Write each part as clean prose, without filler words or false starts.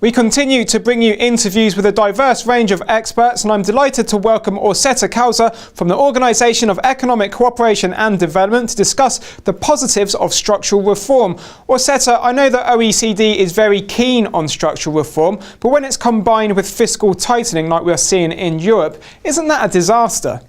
We continue to bring you interviews with a diverse range of experts, and I'm delighted to welcome Orsetta Kauza from the Organisation of Economic Cooperation and Development to discuss the positives of structural reform. Orsetta, I know that OECD is very keen on structural reform, but when it's combined with fiscal tightening like we're seeing in Europe, isn't that a disaster?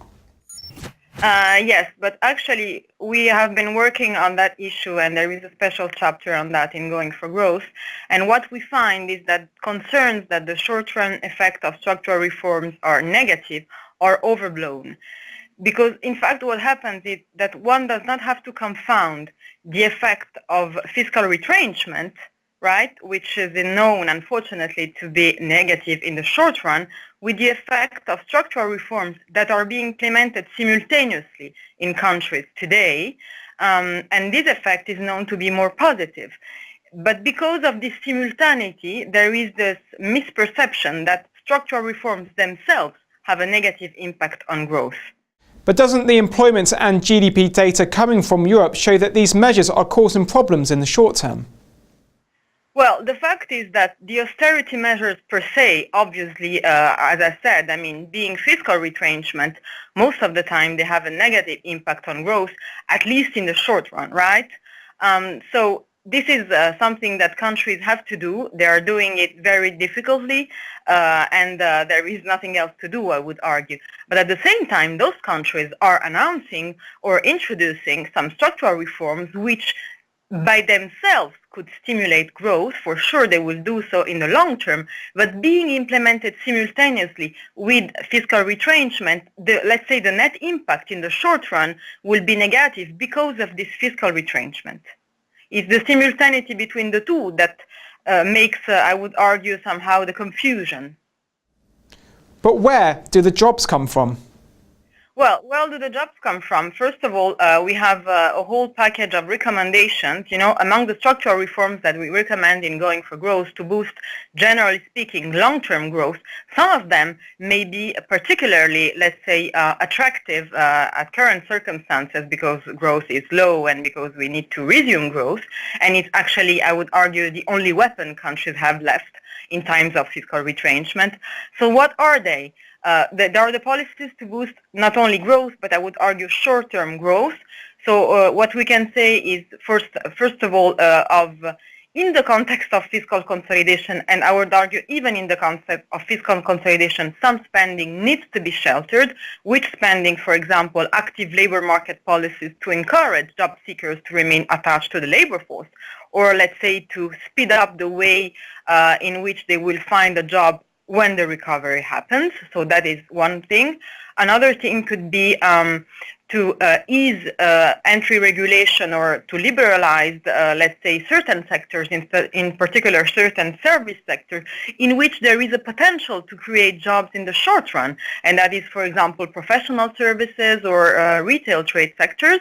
Yes, but actually we have been working on that issue, and there is a special chapter on that in Going for Growth. And what we find is that concerns that the short-run effect of structural reforms are negative are overblown. Because in fact what happens is that one does not have to confound the effect of fiscal retrenchment, right, which is known, unfortunately, to be negative in the short run, with the effect of structural reforms that are being implemented simultaneously in countries today, and this effect is known to be more positive. But because of this simultaneity, there is this misperception that structural reforms themselves have a negative impact on growth. But doesn't the employment and GDP data coming from Europe show that these measures are causing problems in the short term? Well, the fact is that the austerity measures per se, obviously, as I said, I mean, being fiscal retrenchment, most of the time they have a negative impact on growth, at least in the short run, right? So this is something that countries have to do. They are doing it very difficultly, and there is nothing else to do, I would argue. But at the same time, those countries are announcing or introducing some structural reforms which by themselves could stimulate growth. For sure they will do so in the long term, but being implemented simultaneously with fiscal retrenchment, let's say the net impact in the short run will be negative because of this fiscal retrenchment. It's the simultaneity between the two that makes, I would argue, somehow the confusion. But where do the jobs come from? Well, where do the jobs come from? First of all, we have a whole package of recommendations, among the structural reforms that we recommend in Going for Growth to boost, generally speaking, long-term growth. Some of them may be particularly, let's say, attractive at current circumstances because growth is low and because we need to resume growth. And it's actually, I would argue, the only weapon countries have left in times of fiscal retrenchment. So what are they? There are the policies to boost not only growth, but I would argue short-term growth. So what we can say is, first of all, in the context of fiscal consolidation, and I would argue even in the concept of fiscal consolidation, some spending needs to be sheltered, which spending, for example, active labor market policies to encourage job seekers to remain attached to the labor force, or let's say to speed up the way in which they will find a job when the recovery happens. So that is one thing. Another thing could be to ease entry regulation or to liberalize, let's say, certain sectors, in particular certain service sectors, in which there is a potential to create jobs in the short run. And that is, for example, professional services or retail trade sectors.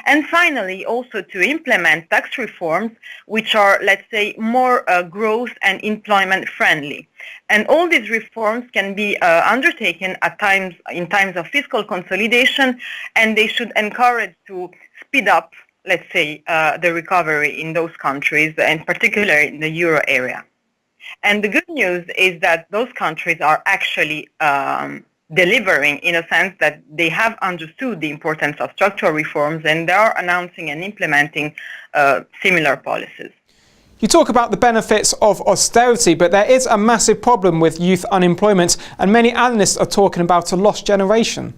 And finally, also to implement tax reforms which are, let's say, more growth and employment friendly. And all these reforms can be undertaken in times of fiscal consolidation, and they should encourage to speed up, let's say, the recovery in those countries, and particularly in the euro area. And the good news is that those countries are actually delivering, in a sense that they have understood the importance of structural reforms, and they are announcing and implementing similar policies. You talk about the benefits of austerity, but there is a massive problem with youth unemployment, and many analysts are talking about a lost generation.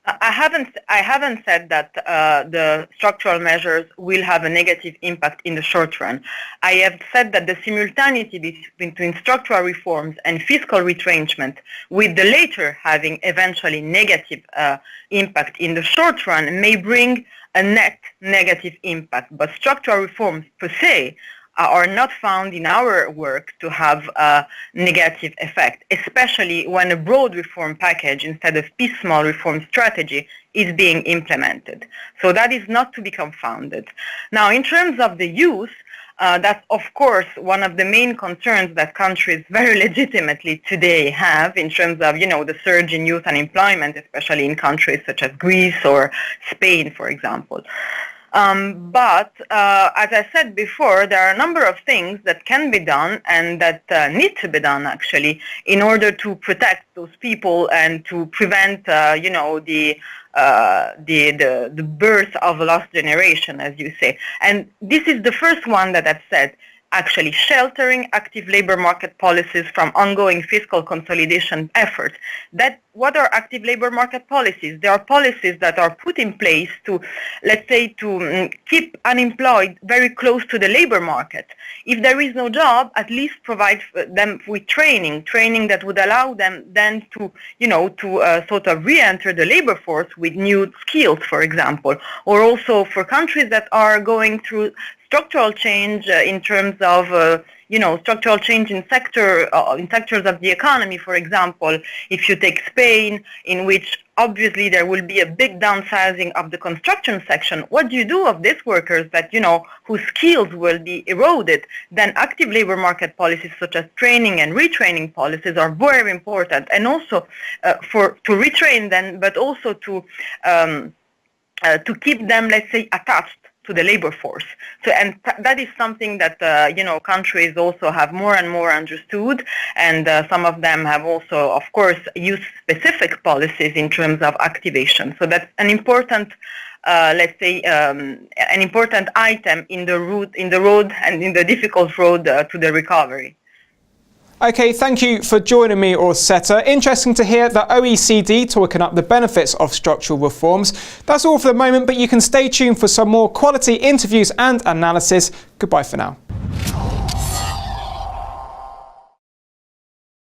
I haven't said that the structural measures will have a negative impact in the short run. I have said that the simultaneity between structural reforms and fiscal retrenchment, with the latter having eventually negative impact in the short run, may bring a net negative impact. But structural reforms per se are not found in our work to have a negative effect, especially when a broad reform package instead of piecemeal reform strategy is being implemented. So that is not to be confounded. Now, in terms of the youth, that's, of course, one of the main concerns that countries very legitimately today have in terms of, the surge in youth unemployment, especially in countries such as Greece or Spain, for example. But as I said before, there are a number of things that can be done and that need to be done actually in order to protect those people and to prevent, the birth of a lost generation, as you say. And this is the first one that I've said. Actually sheltering active labor market policies from ongoing fiscal consolidation efforts. What are active labor market policies? They are policies that are put in place to, let's say, to keep unemployed very close to the labor market. If there is no job, at least provide them with training that would allow them then to, sort of re-enter the labor force with new skills, for example, or also for countries that are going through structural change in terms of, structural change in sectors of the economy. For example, if you take Spain, in which obviously there will be a big downsizing of the construction section, what do you do of these workers that, whose skills will be eroded? Then active labor market policies such as training and retraining policies are very important, and also to retrain them, but also to keep them, let's say, attached to the labor force. So, and that is something that, countries also have more and more understood, and some of them have also, of course, used specific policies in terms of activation. So that's an important, an important item in the road and in the difficult road to the recovery. Okay, thank you for joining me, Orsetta. Interesting to hear the OECD talking up the benefits of structural reforms. That's all for the moment, but you can stay tuned for some more quality interviews and analysis. Goodbye for now.